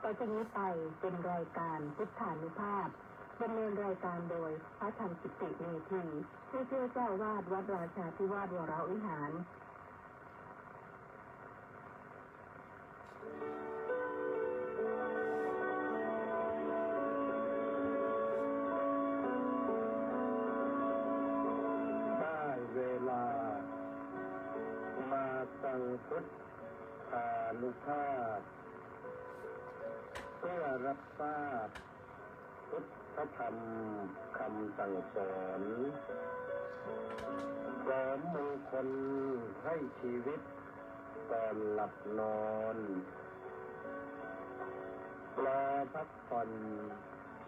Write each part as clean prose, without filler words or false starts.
ต่อจากนี้ไปเป็นรายการพุทธานุภาพดำเนินรายการโดยพระธรรมกิติเมธีผู้ช่วยเจ้าวาดวัดราชาธิวาสวรวิหารได้เวลามาตั้งพุทธานุภาพเพื่อรับทราบพุทธธรรมคำสั่งสอนเสริมมงคลให้ชีวิตก่อนหลับนอนรอพักผ่อน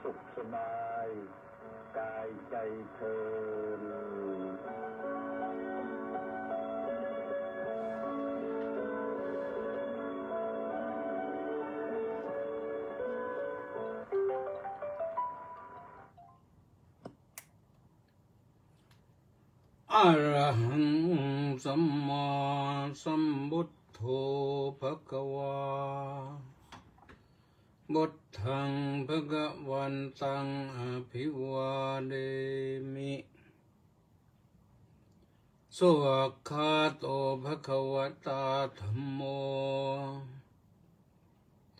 สุขสบายกายใจเทินอะระหังสัมมาสัมพุทโธภควาบุตถังภะคะวันตังอภิวาเดมิสวากขาโตภะคะวตาธัมโม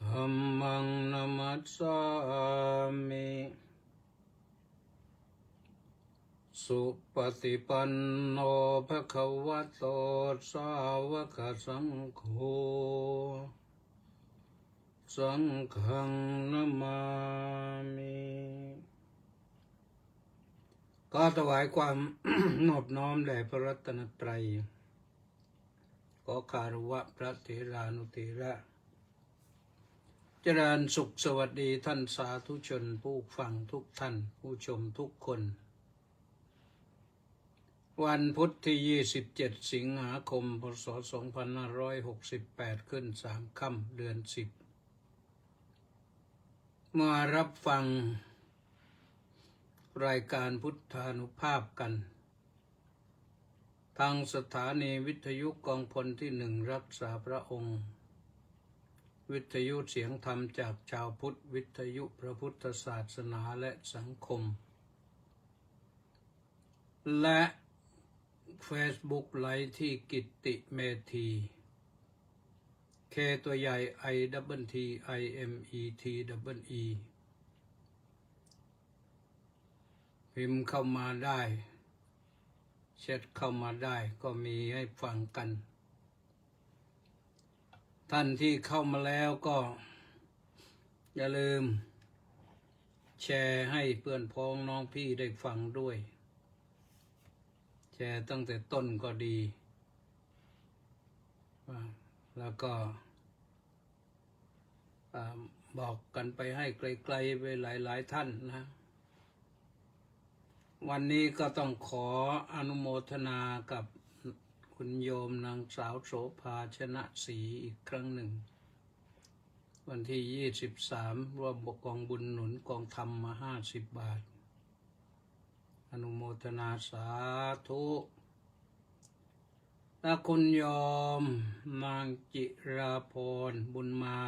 ธัมมังนัมมัสสามิสุปฏิปันโนภะคะวะโตสาวกสังโฆสังฆังนะมามิก็ถวายความ นอบน้อมแด่พระรัตนตรัยขอคารวะพระเถรานุเถระเจริญสุขสวัสดีท่านสาธุชนผู้ฟังทุกท่านผู้ชมทุกคนวันพุธที่27สิงหาคมพศ2568ขึ้น3ค่ำเดือน10มารับฟังรายการพุทธานุภาพกันทางสถานีวิทยุกองพลที่1รักษาพระองค์วิทยุเสียงธรรมจากชาวพุทธวิทยุพระพุทธศาสนาและสังคมและFacebook ไลฟ์ที่กิตติเมธีเคตัวใหญ่ ITTIMETEE พิมพ์เข้ามาได้แชทเข้ามาได้ก็มีให้ฟังกันท่านที่เข้ามาแล้วก็อย่าลืมแชร์ให้เพื่อนพ้องน้องพี่ได้ฟังด้วยแชร์ตั้งแต่ต้นก็ดีแล้วก็บอกกันไปให้ไกลๆไปหลายๆท่านนะวันนี้ก็ต้องขออนุโมทนากับคุณโยมนางสาวโสภาชนะศรีอีกครั้งหนึ่งวันที่23ร่วมกองบุญหนุนกองธรรมมา50 บาทอนุโมทนาสาธุและคุณโยมนางจิราพรบุญมา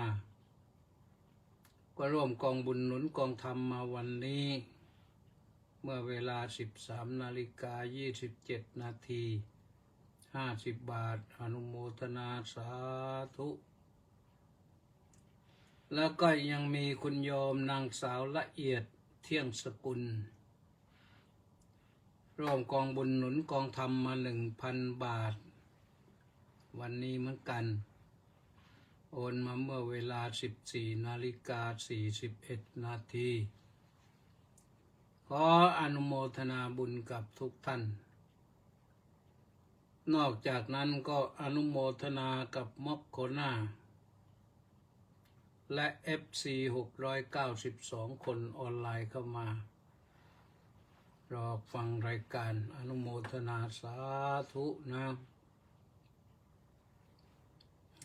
ก็ร่วมกองบุญหนุนกองธรรมมาวันนี้เมื่อเวลา 13:27 นาที50 บาทอนุโมทนาสาธุแล้วก็ยังมีคุณโยมนางสาวละเอียดเที่ยงสกุลร่วมกองบุญหนุนกองธรรมมา 1,000 บาทวันนี้เหมือนกันโอนมาเมื่อเวลา 14:41 นาทีขออนุโมทนาบุญกับทุกท่านนอกจากนั้นก็อนุโมทนากับม็อกโคนาและ FC 692 คนออนไลน์เข้ามารอฟังรายการอนุโมทนาสาธุนะ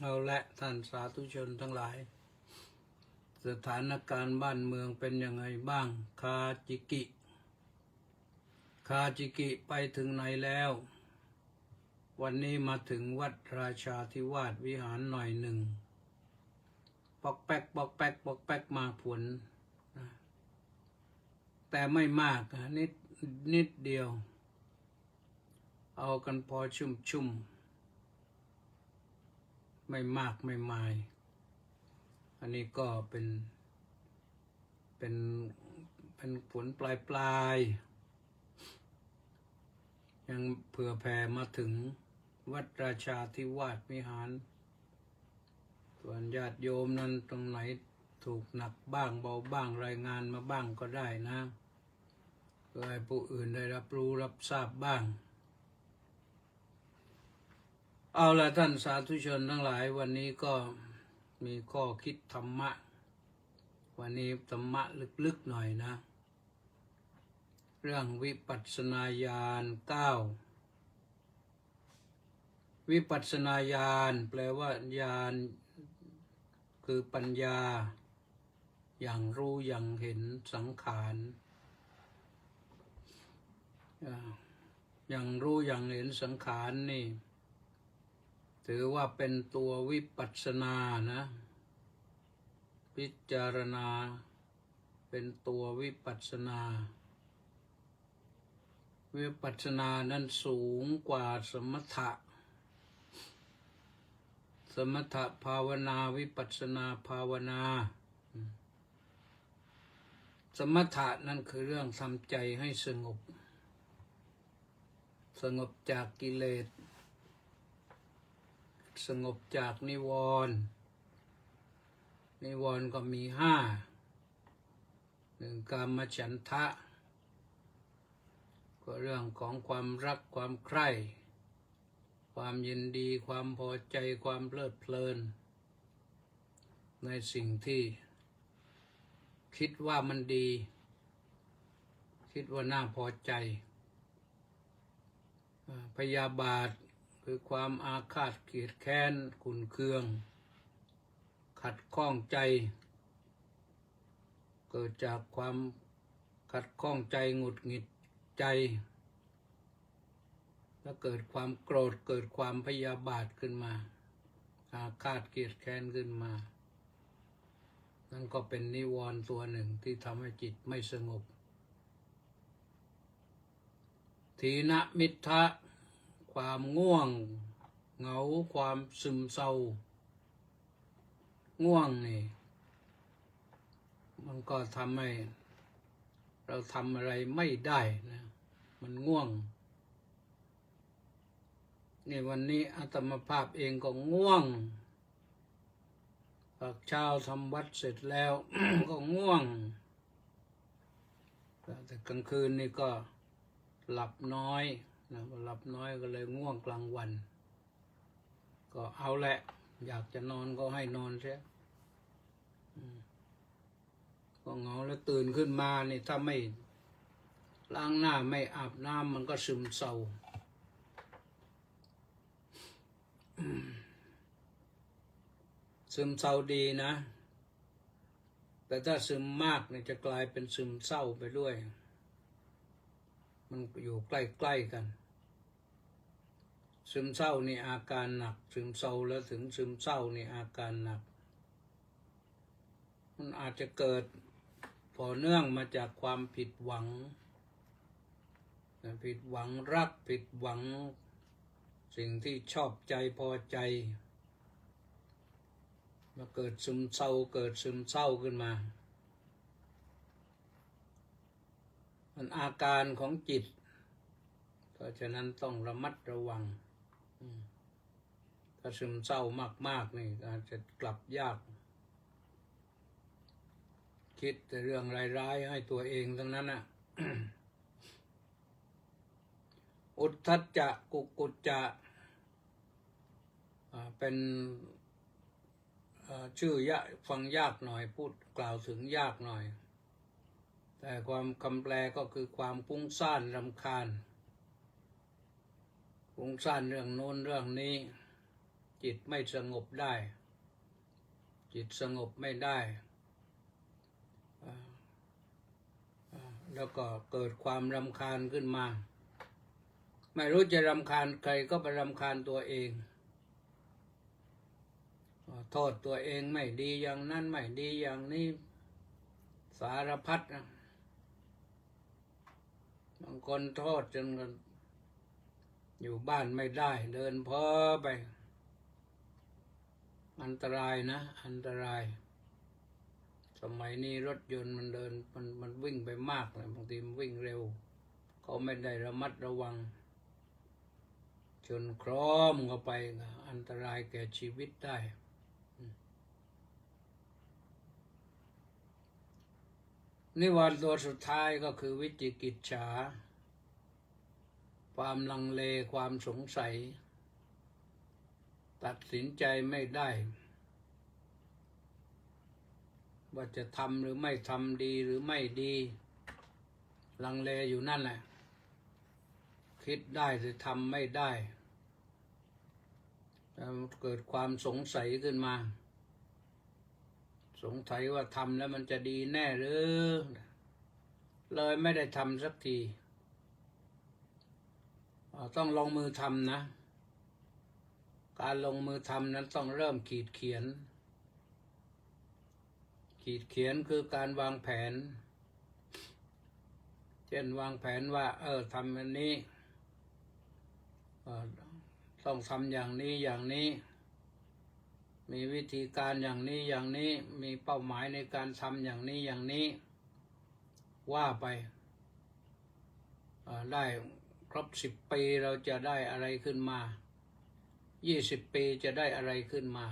เอาละท่านสาธุชนทั้งหลายสถานการณ์บ้านเมืองเป็นยังไงบ้างคาจิกิไปถึงไหนแล้ววันนี้มาถึงวัดราชาธิวาสวิหารหน่อยหนึ่งปอกแป๊ก แป๊กมาผลนะแต่ไม่มากนิดเดียว เอากันพอชุ่มไม่มากไม่มายอันนี้ก็เป็นผลปลายยังเผื่อแผ่มาถึงวัดราชาธิวาสวิหารส่วนญาติโยมนั้นตรงไหนถูกหนักบ้างเบาบ้างรายงานมาบ้างก็ได้นะเพื่อให้ผู้อื่นได้รับรู้รับทราบบ้างเอาละท่านสาธุชนทั้งหลายวันนี้ก็มีข้อคิดธรรมะวันนี้ธรรมะลึกๆหน่อยนะเรื่องวิปัสสนาญาณ9วิปัสสนาญาณแปลว่าญาณคือปัญญาอย่างรู้อย่างเห็นสังขารอย่างรู้อย่างเห็นสังขารนี่ถือว่าเป็นตัววิปัสสนานะพิจารณาเป็นตัววิปัสสนาวิปัสสนานั้นสูงกว่าสมถะภาวนาวิปัสสนาภาวนาสมถะนั่นคือเรื่องทำใจให้สงบจากกิเลสสงบจากนิวรณ์ก็มี1กามฉันทะก็เรื่องของความรักความใคร่ความยินดีความพอใจความเพลิดเพลินในสิ่งที่คิดว่ามันดีคิดว่าน่าพอใจพยาบาทคือความอาฆาตเกลียดแค้นขุ่นเคืองขัดข้องใจเกิดจากความขัดข้องใจหงุดหงิดใจแล้วเกิดความโกรธเกิดความพยาบาทขึ้นมาอาฆาตเกลียดแค้นขึ้นมานั่นก็เป็นนิวรณ์ตัวหนึ่งที่ทำให้จิตไม่สงบถีนมิทธะความง่วงเหงาความซึมเศร้าง่วงนี่มันก็ทำให้เราทำอะไรไม่ได้นะมันง่วงนี่วันนี้อาตมาภาพเองก็ง่วงตอนเช้าทำวัดเสร็จแล้ว ก็ง่วงแต่กลางคืนนี่ก็หลับน้อยนะหลับน้อยก็เลยง่วงกลางวันก็เอาแหละอยากจะนอนก็ให้นอนเสียก็เหงาแล้วตื่นขึ้นมานี่ถ้าไม่ล้างหน้าไม่อาบน้ำมันก็ซึมเศร้าซึมเศร้าดีนะแต่ถ้าซึมมากเนี่ยจะกลายเป็นซึมเศร้าไปด้วยมันอยู่ใกล้ๆกันซึมเศร้านี่อาการหนักซึมเศร้าแล้วถึงซึมเศร้านี่อาการหนักมันอาจจะเกิดต่อเนื่องมาจากความผิดหวังรักผิดหวังสิ่งที่ชอบใจพอใจมาเกิดซึมเศร้าขึ้นมามันอาการของจิตเพราะฉะนั้นต้องระมัดระวังถ้าซึมเศร้ามากๆนี่อาจจะกลับยากคิดแต่เรื่องร้ายๆให้ตัวเองทั้งนั้นน่ะ อุทธัจจะกุกุจจะเป็นชื่อยะฟังยากหน่อยพูดกล่าวถึงยากหน่อยแต่ความคำแปลก็คือความฟุ้งซ่านรำคาญฟุ้งซ่านเรื่องโน้นเรื่องนี้จิตไม่สงบได้จิตสงบไม่ได้แล้วก็เกิดความรำคาญขึ้นมาไม่รู้จะรำคาญใครก็ไปรำคาญตัวเอง โทษตัวเองไม่ดีอย่างนั้นไม่ดีอย่างนี้สารพัดนะบางคนโทษจนอยู่บ้านไม่ได้เดินเพ้อไปอันตรายนะอันตรายสมัยนี้รถยนต์มันเดินมันวิ่งไปมากเลยบางทีมันวิ่งเร็วเขาไม่ได้ระมัดระวังจนคล้อมเข้าไปอันตรายแก่ชีวิตได้นิวรณ์ตัวสุดท้ายก็คือวิจิกิจฉาความลังเลความสงสัยตัดสินใจไม่ได้ว่าจะทำหรือไม่ทำดีหรือไม่ดีลังเลอยู่นั่นแหละคิดได้แต่ทำไม่ได้เกิดความสงสัยขึ้นมาสงสัยว่าทำแล้วมันจะดีแน่หรือเลยไม่ได้ทำสักทีต้องลงมือทำนะการลงมือทำนั้นต้องเริ่มขีดเขียนคือการวางแผนเช่นวางแผนว่าทำอันนี้ต้องทำอย่างนี้อย่างนี้มีวิธีการอย่างนี้อย่างนี้มีเป้าหมายในการทำอย่างนี้อย่างนี้ว่าไปได้ครบ10 ปีเราจะได้อะไรขึ้นมา20 ปีจะได้อะไรขึ้นมา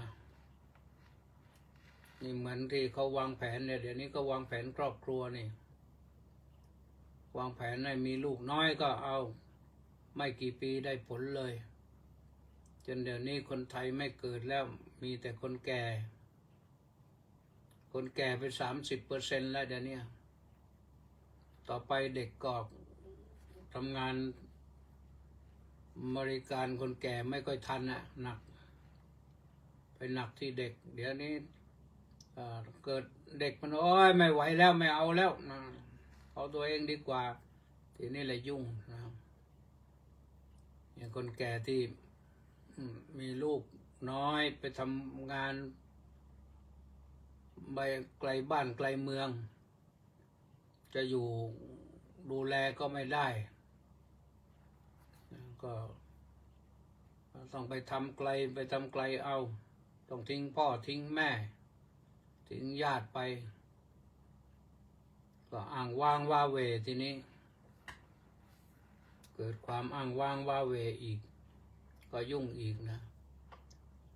นี่เหมือนที่เขาวางแผนเนี่ยเดี๋ยวนี้ก็วางแผนครอบครัวนี่วางแผนให้มีลูกน้อยก็เอาไม่กี่ปีได้ผลเลยจนเดี๋ยวนี้คนไทยไม่เกิดแล้วมีแต่คนแก่ไป30%แล้วเดี๋ยวนี้ต่อไปเด็กก็ทำงานบริการคนแก่ไม่ค่อยทันหนักไปหนักที่เด็กเดี๋ยวนี้เกิดเด็กมันโอ้ยไม่ไหวแล้วไม่เอาแล้วเอาตัวเองดีกว่าทีนี้แหละยุ่งนะครับอย่างคนแก่ที่มีลูกน้อยไปทำงานไปไกลบ้านไกลเมืองจะอยู่ดูแลก็ไม่ได้ก็ต้องไปทำไกลเอาต้องทิ้งพ่อทิ้งแม่ทิ้งญาติไปก็อ้างว้างว้าเหวทีนี้เกิดความอ้างว้างว้าเหวอีกก็ยุ่งอีกนะ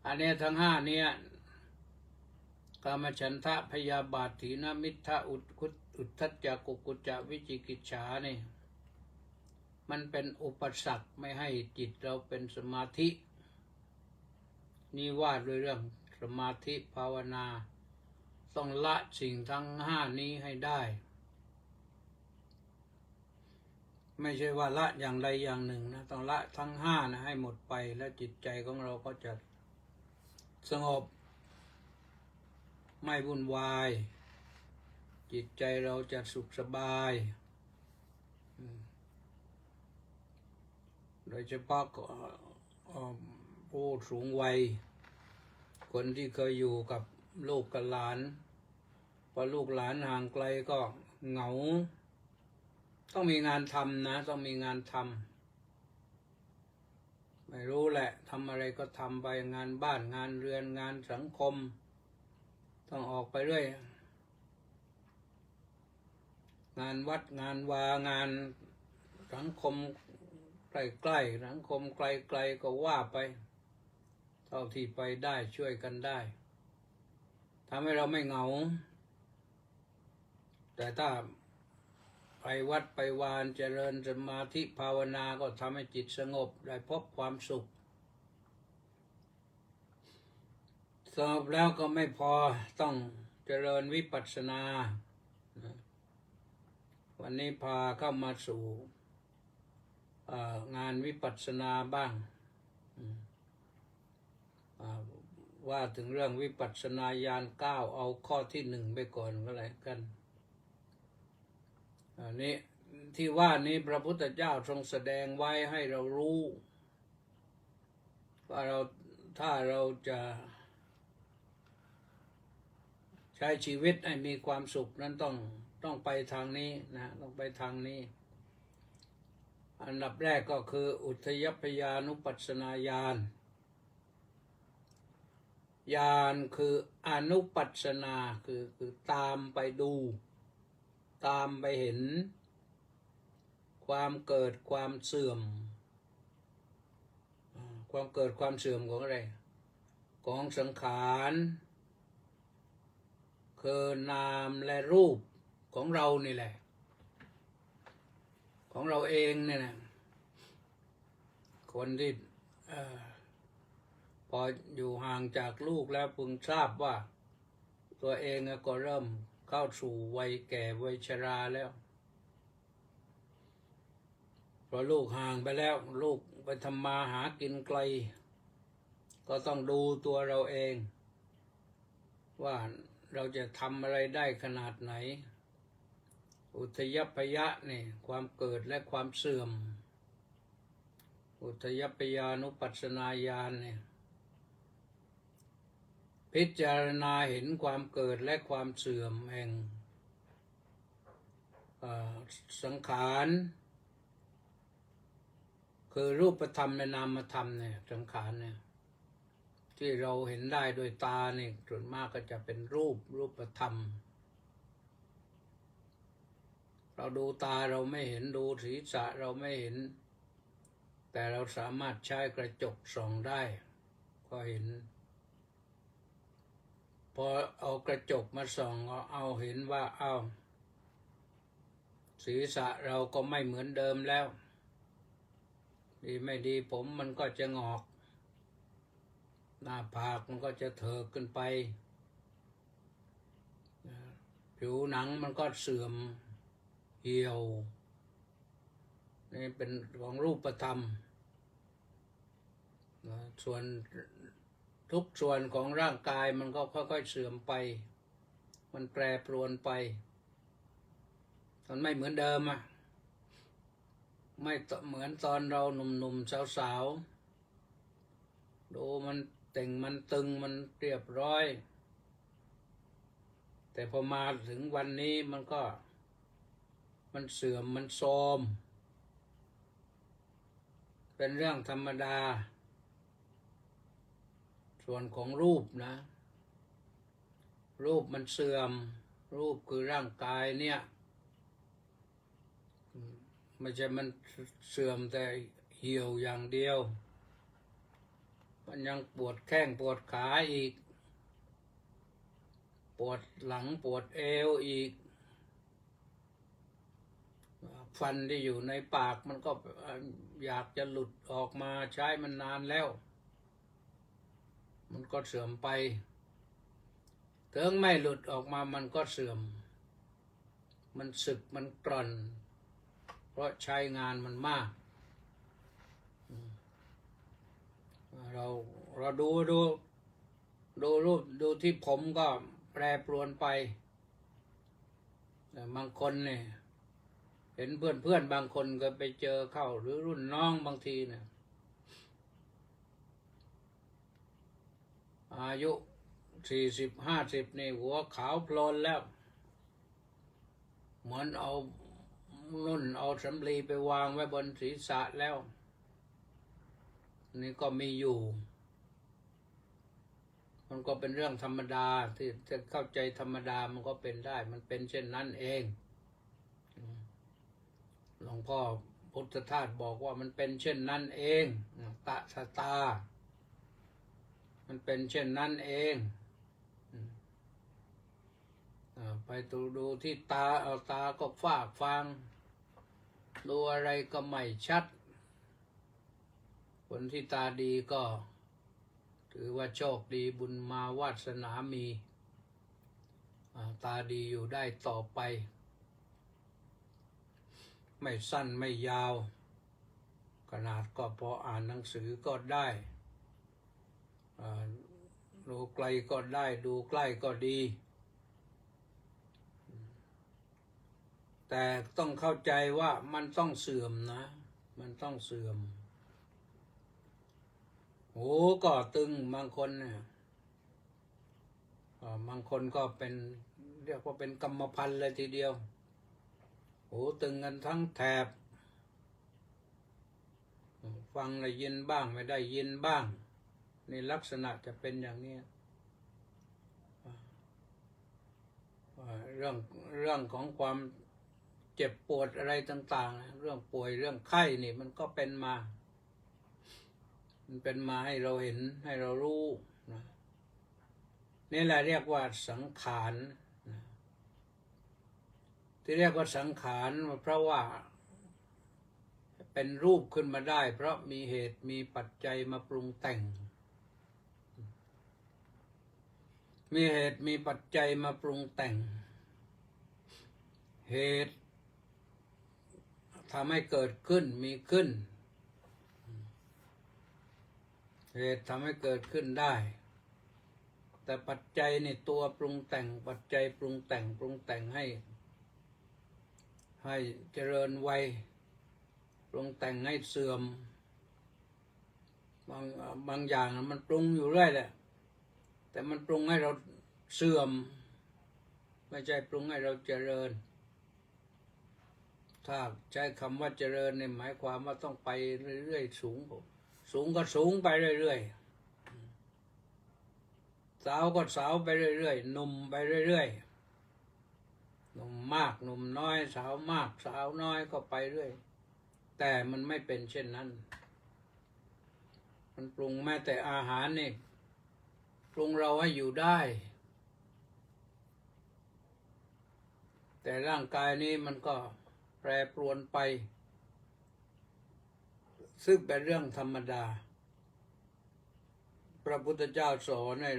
อันนี้ทั้ง5เนี่ยกามฉันทะพยาบาทถีนมิทธะอุทธัจจะกุกุจจะวิจิกิจฉานี่มันเป็นอุปสรรคไม่ให้จิตเราเป็นสมาธินี่ว่าด้วยเรื่องสมาธิภาวนาต้องละสิ่งทั้ง5นี้ให้ได้ไม่ใช่ว่าละอย่างใดอย่างหนึ่งนะต้องละทั้ง5นะให้หมดไปแล้วจิตใจของเราก็จะสงบไม่วุ่นวายจิตใจเราจะสุขสบายโดยเฉพาะผู้สูงวัยคนที่เคยอยู่กับลูกกับหลานพอลูกหลานห่างไกลก็เหงาต้องมีงานทำนะต้องมีงานทำไม่รู้แหละทำอะไรก็ทำไปงานบ้านงานเรือนงานสังคมต้องออกไปเรื่อยงานวัดงานวางานสังคมใกล้ๆสังคมไกลๆก็ว่าไปเท่าที่ไปได้ช่วยกันได้ทำให้เราไม่เหงาแต่ถ้าไปวัดไปวานเจริญสมาธิภาวนาก็ทำให้จิตสงบได้พบความสุขสงบแล้วก็ไม่พอต้องเจริญวิปัสสนาวันนี้พาเข้ามาสู่งานวิปัสสนาบ้างว่าถึงเรื่องวิปัสสนาญาณ9เอาข้อที่1ไปก่อนก็แล้วกันนี้ที่ว่านี้พระพุทธเจ้าทรงแสดงไว้ให้เรารู้ว่าถ้าเราจะ ใช้ชีวิตให้มีความสุขนั้นต้องไปทางนี้นะต้องไปทางนี้ อันดับแรกก็คืออุทยพยานุปัสสนาญาณญาณคืออนุปัสสนาคือตามไปดูตามไปเห็นความเกิดความเสื่อมความเกิดความเสื่อมของอะไรของสังขารคือนามและรูปของเรานี่แหละของเราเองเนี่ยนะคนที่พออยู่ห่างจากลูกแล้วพึงทราบว่าตัวเองก็เริ่มเข้าสู่วัยแก่วัยชราแล้วพอลูกห่างไปแล้วลูกไปทำมาหากินไกลก็ต้องดูตัวเราเองว่าเราจะทำอะไรได้ขนาดไหนอุทยพยะนี่ความเกิดและความเสื่อมอุทยพยานุปัสสนาญาณเนี่ยพิจารณาเห็นความเกิดและความเสื่อมแห่งสังขารคือรูปธรรมและนามธรรมเนี่ยสังขารเนี่ยที่เราเห็นได้โดยตาเนี่ยส่วนมากก็จะเป็นรูปธรรมเราดูตาเราไม่เห็นดูศีรษะเราไม่เห็นแต่เราสามารถใช้กระจกส่องได้ก็เห็นพอเอากระจกมาส่องเอาเห็นว่าเอาศีรษะเราก็ไม่เหมือนเดิมแล้วดีไม่ดีผมมันก็จะงอกหน้าผากมันก็จะเถิกขึ้นไปผิวหนังมันก็เสื่อมเหี่ยวนี่เป็นของรูปธรรมส่วนทุกส่วนของร่างกายมันก็ค่อยๆเสื่อมไปมันแปรปรวนไปมันไม่เหมือนเดิมอ่ะไม่เหมือนตอนเราหนุ่มๆสาวๆดูมันเต่งมันตึงมันเรียบร้อยแต่พอมาถึงวันนี้มันเสื่อมมันโทรมเป็นเรื่องธรรมดาส่วนของรูปนะรูปมันเสื่อมรูปคือร่างกายเนี่ยไม่ใช่มันเสื่อมแต่เหี่ยวอย่างเดียวมันยังปวดแข้งปวดขาอีกปวดหลังปวดเอวอีกฟันที่อยู่ในปากมันก็อยากจะหลุดออกมาใช้มันนานแล้วมันก็เสื่อมไปถึงไม่หลุดออกมามันก็เสื่อมมันสึกมันกร่อนเพราะใช้งานมันมากเราดูรูปดูที่ผมก็แปรปรวนไปแต่บางคนเนี่ยเห็นเพื่อนบางคนก็ไปเจอเข้าหรือรุ่นน้องบางทีเนี่ยอายุ40-50นี่หัวขาวโพลนแล้วเหมือนเอาสำลีไปวางไว้บนศีรษะแล้วนี่ก็มีอยู่มันก็เป็นเรื่องธรรมดาที่จะเข้าใจธรรมดามันก็เป็นได้มันเป็นเช่นนั้นเองหลวงพ่อพุทธทาสบอกว่ามันเป็นเช่นนั้นเองตะสตามันเป็นเช่นนั้นเองไปดูที่ตาเอาตาก็ฟากฟางดูอะไรก็ไม่ชัดคนที่ตาดีก็ถือว่าโชคดีบุญมาวาสนามีตาดีอยู่ได้ต่อไปไม่สั้นไม่ยาวขนาดก็พออ่านหนังสือก็ได้ดูไกลก็ได้ดูใกล้ก็ดีแต่ต้องเข้าใจว่ามันต้องเสื่อมนะมันต้องเสื่อมหูก็ตึงบางคนเนี่ย บางคนก็เป็นเรียกว่าเป็นกรรมพันธุ์เลยทีเดียวหูตึงกันทั้งแถบฟังได้ยินบ้างไม่ได้ยินบ้างนี่ลักษณะจะเป็นอย่างนี้เรื่องของความเจ็บปวดอะไรต่างๆเรื่องป่วยเรื่องไข้นี่มันก็เป็นมาให้เราเห็นให้เรารู้นะนี่แหละเรียกว่าสังขารนะที่เรียกว่าสังขารเพราะว่าเป็นรูปขึ้นมาได้เพราะมีเหตุมีปัจจัยมาปรุงแต่งมีเหตุมีปัจจัยมาปรุงแต่งเหตุทำให้เกิดขึ้นมีขึ้นเหตุทำให้เกิดขึ้นได้แต่ปัจจัยในตัวปรุงแต่งปัจจัยปรุงแต่งให้เจริญวัยปรุงแต่งให้เสื่อมบางอย่างมันปรุงอยู่เรื่อยแหละแต่มันปรุงให้เราเสื่อมไม่ใช่ปรุงให้เราเจริญถ้าใช้คำว่าเจริญเนี่ยหมายความว่าต้องไปเรื่อยๆสูงก็สูงไปเรื่อยๆสาวก็สาวไปเรื่อยๆหนุ่มไปเรื่อยๆหนุ่มมากหนุ่มน้อยสาวมากสาวน้อยก็ไปเรื่อยแต่มันไม่เป็นเช่นนั้นมันปรุงแม้แต่อาหารนี่ปรุงเราให้อยู่ได้แต่ร่างกายนี้มันก็แปรปรวนไปซึ่งเป็นเรื่องธรรมดาพระพุทธเจ้าสอนให้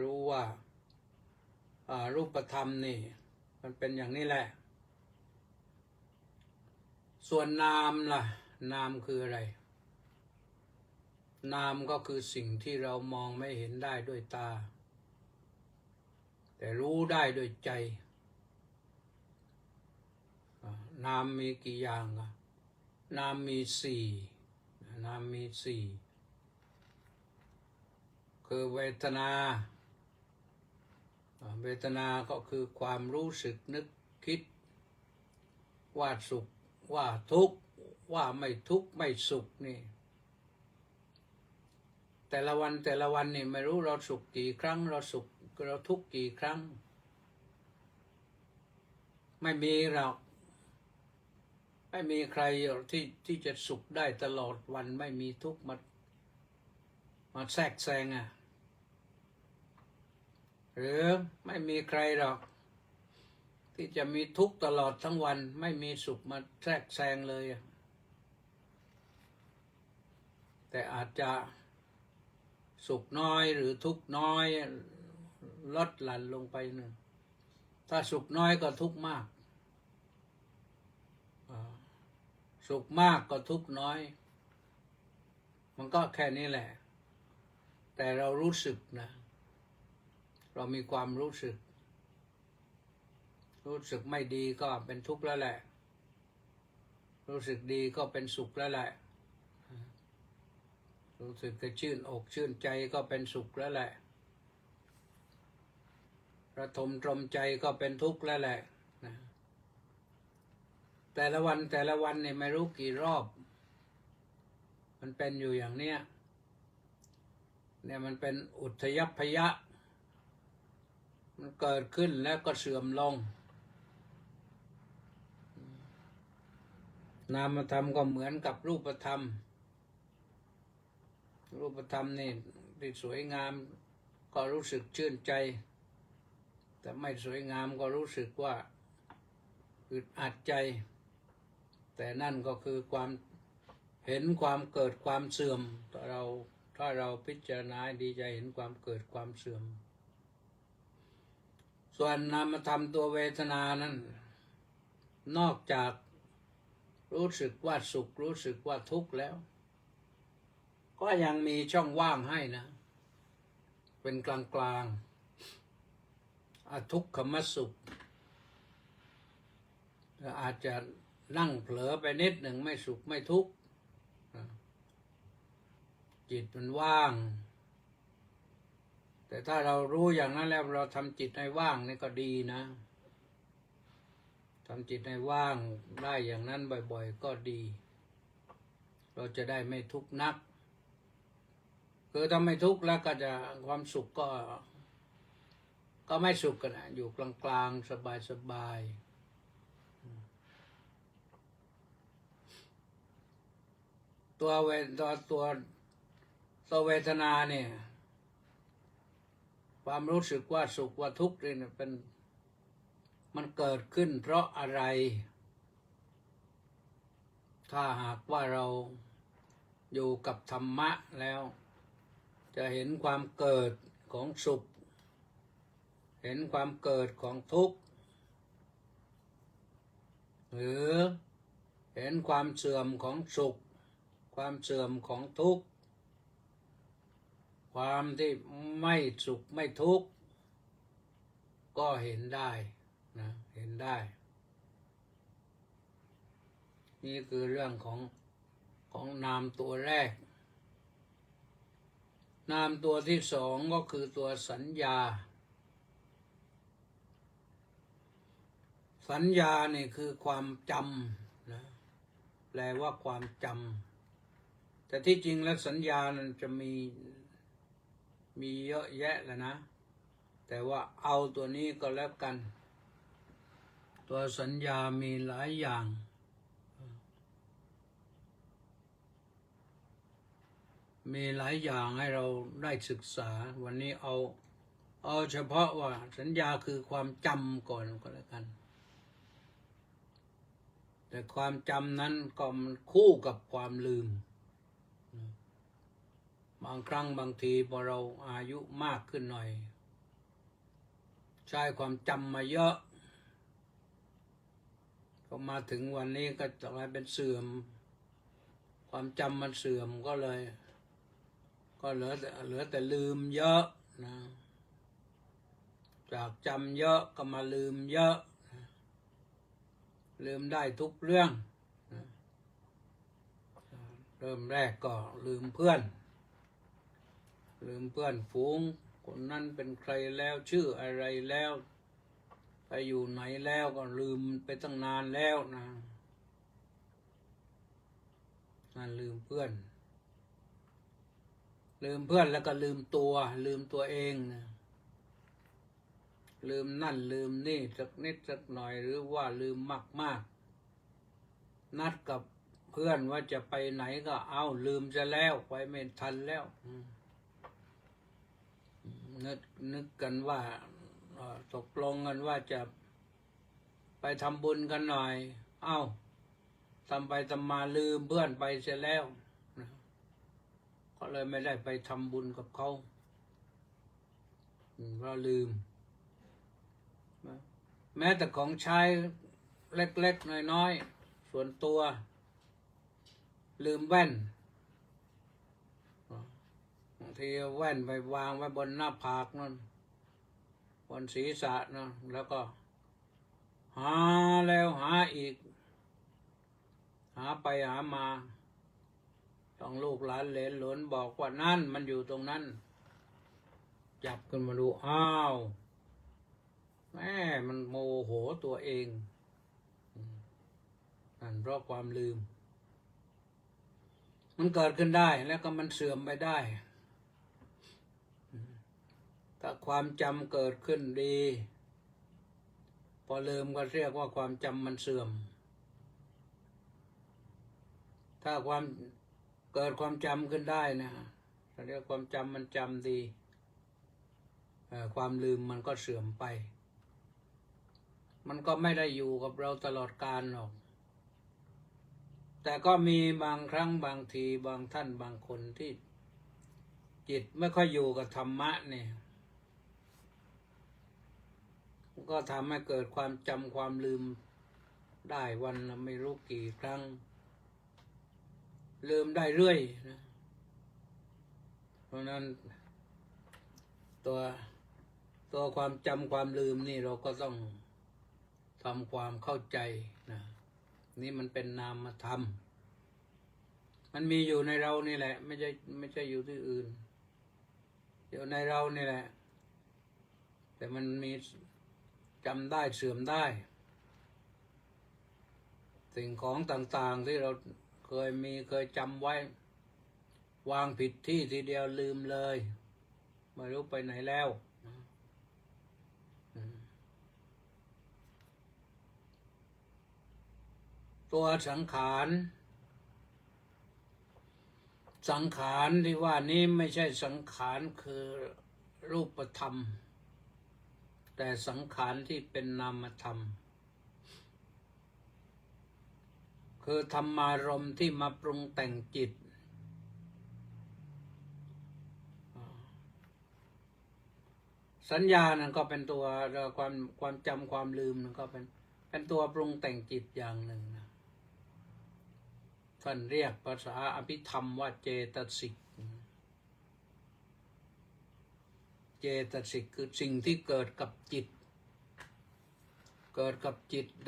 รู้ว่ารูปธรรมนี่มันเป็นอย่างนี้แหละส่วนนามล่ะนามคืออะไรนามก็คือสิ่งที่เรามองไม่เห็นได้ด้วยตาแต่รู้ได้ด้วยใจนามมีกี่อย่างนามมีสี่คือเวทนาก็คือความรู้สึกนึกคิดว่าสุขว่าทุกข์ว่าไม่ทุกข์ไม่สุขนี่แต่ละวันนี่ไม่รู้เราสุขกี่ครั้งเราสุขเราทุกข์กี่ครั้งไม่มีหรอกไม่มีใครที่จะสุขได้ตลอดวันไม่มีทุกข์มาแทรกแซงหรือไม่มีใครหรอกที่จะมีทุกข์ตลอดทั้งวันไม่มีสุขมาแทรกแซงเลยแต่อาจจะสุขน้อยหรือทุกข์น้อยลดหลั่นลงไปหนึ่งถ้าสุขน้อยก็ทุกข์มากสุขมากก็ทุกข์น้อยมันก็แค่นี้แหละแต่เรารู้สึกนะเรามีความรู้สึกไม่ดีก็เป็นทุกข์แล้วแหละรู้สึกดีก็เป็นสุขแล้วแหละรู้สึกกระชื่นอกชื่นใจก็เป็นสุขแล้วแหละระทมตรมใจก็เป็นทุกข์แล้วแหละแต่ละวันเนี่ยไม่รู้กี่รอบมันเป็นอยู่อย่างเนี้ยเนี่ยมันเป็นอุทยัพพยะมันเกิดขึ้นแล้วก็เสื่อมลงนามธรรมก็เหมือนกับรูปธรรมนี่ที่สวยงามก็รู้สึกชื่นใจแต่ไม่สวยงามก็รู้สึกว่าอึดอัดใจแต่นั่นก็คือความเห็นความเกิดความเสื่อมถ้าเราพิจารณาดีจะเห็นความเกิดความเสื่อมส่วนนามธรรมตัวเวทนานั้นนอกจากรู้สึกว่าสุขรู้สึกว่าทุกข์แล้วก็ยังมีช่องว่างให้นะเป็นกลางอทุกขมสุขอาจจะนั่งเผลอไปนิดหนึ่งไม่สุขไม่ทุกข์จิตมันว่าง แต่ถ้าเรารู้อย่างนั้นแล้วเราทำจิตให้ว่างนี่ก็ดีนะทำจิตให้ว่างได้อย่างนั้นบ่อยๆก็ดีเราจะได้ไม่ทุกข์นักคือถ้าไม่ทุกข์แล้วก็จะความสุขก็ไม่สุขกันนะอยู่กลางๆสบายๆตัวเวทนาเนี่ยความรู้สึกว่าสุขว่าทุกข์เนี่ยมันเกิดขึ้นเพราะอะไรถ้าหากว่าเราอยู่กับธรรมะแล้วจะเห็นความเกิดของสุขเห็นความเกิดของทุกข์หรือเห็นความเสื่อมของสุขความเสื่อมของทุกข์ความที่ไม่สุขไม่ทุกข์ก็เห็นได้นะเห็นได้นี่คือเรื่องของนามตัวแรกนามตัวที่สองก็คือตัวสัญญาสัญญาเนี่ยคือความจำนะแปลว่าความจำแต่ที่จริงแล้วสัญญานั้นจะมีเยอะแยะแล้วนะแต่ว่าเอาตัวนี้ก็แล้วกันตัวสัญญามีหลายอย่างให้เราได้ศึกษาวันนี้เอาเฉพาะว่าสัญญาคือความจำก่อนก็แล้วกันแต่ความจำนั้นก็มันคู่กับความลืมบางครั้งบางทีพอเราอายุมากขึ้นหน่อยใช้ความจำมาเยอะก็มาถึงวันนี้ก็จะกลายเป็นเสื่อมความจำมันเสื่อมก็เหลือแต่ลืมเยอะนะจากจำเยอะก็มาลืมเยอะลืมได้ทุกเรื่องเริ่มแรกก็ลืมเพื่อนฝูงคนนั้นเป็นใครแล้วชื่ออะไรแล้วไปอยู่ไหนแล้วก็ลืมไปตั้งนานแล้วนะนั่นลืมเพื่อนแล้วก็ลืมตัวเองนะลืมนั่นลืมนี่สักนิดสักหน่อยหรือว่าลืมมากนัดกับเพื่อนว่าจะไปไหนก็ลืมจะแล้วไปไม่ทันแล้วนึกกันว่าตกลงกันว่าจะไปทำบุญกันหน่อยทำไปทำมาลืมเพื่อนไปเสียแล้วก็เลยไม่ได้ไปทำบุญกับเขาเพราะลืมแม้แต่ของใช้เล็กๆน้อยๆส่วนตัวลืมแว่นบางทีแว่นไปวางไว้บนหน้าผากนั่นบนศีรษะนะแล้วก็หาแล้วหาอีกหาไปหามาต้องลูกหลานเหลนหลนบอกว่านั่นมันอยู่ตรงนั้นจับขึ้นมาดูแม่มันโมโหตัวเองนั่นเพราะความลืมมันเกิดขึ้นได้แล้วก็มันเสื่อมไปได้ถ้าความจำเกิดขึ้นดีพอลืมก็เรียกว่าความจำมันเสื่อมถ้าเกิดความจำขึ้นได้นะเรียกความจำมันจำดีความลืมมันก็เสื่อมไปมันก็ไม่ได้อยู่กับเราตลอดกาลหรอกแต่ก็มีบางครั้งบางทีบางท่านบางคนที่จิตไม่ค่อยอยู่กับธรรมะเนี่ยก็ทำให้เกิดความจำความลืมได้วันละไม่รู้กี่ครั้งลืมได้เรื่อยนะเพราะนั้นตัวความจำความลืมนี่เราก็ต้องทำความเข้าใจนะนี่มันเป็นนามธรรมมันมีอยู่ในเรานี่แหละไม่ใช่อยู่ที่อื่น อยู่ในเรานี่แหละแต่มันมีจำได้เสื่อมได้สิ่งของต่างๆที่เราเคยจำไว้วางผิดที่ทีเดียวลืมเลยไม่รู้ไปไหนแล้วตัวสังขารที่ว่านี้ไม่ใช่สังขารคือรูปธรรมแต่สังขารที่เป็นนามธรรมคือธรรมารมณ์ที่มาปรุงแต่งจิตสัญญานั่นก็เป็นตัวความจำความลืมนั่นก็เป็นตัวปรุงแต่งจิตอย่างหนึ่งนะท่านเรียกภาษาอภิธรรมว่าเจตสิกเจตสิกคือสิ่งที่เกิดกับจิต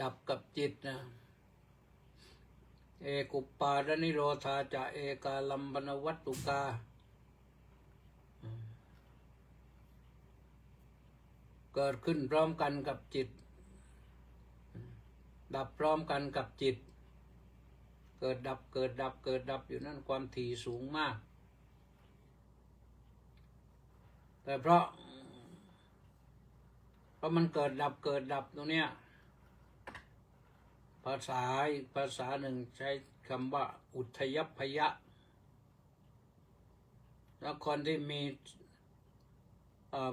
ดับกับจิตนะเอกุปปาดนิโรธาจะเอกาลัมปนวัตตุกาเกิดขึ้นพร้อมกันกับจิตดับพร้อมกันกับจิตเกิดดับอยู่นั่นความถี่สูงมากแต่เพราะมันเกิดดับตรงเนี้ยภาษาหนึ่งใช้คำว่าอุทยัพพยะแล้วคนที่มี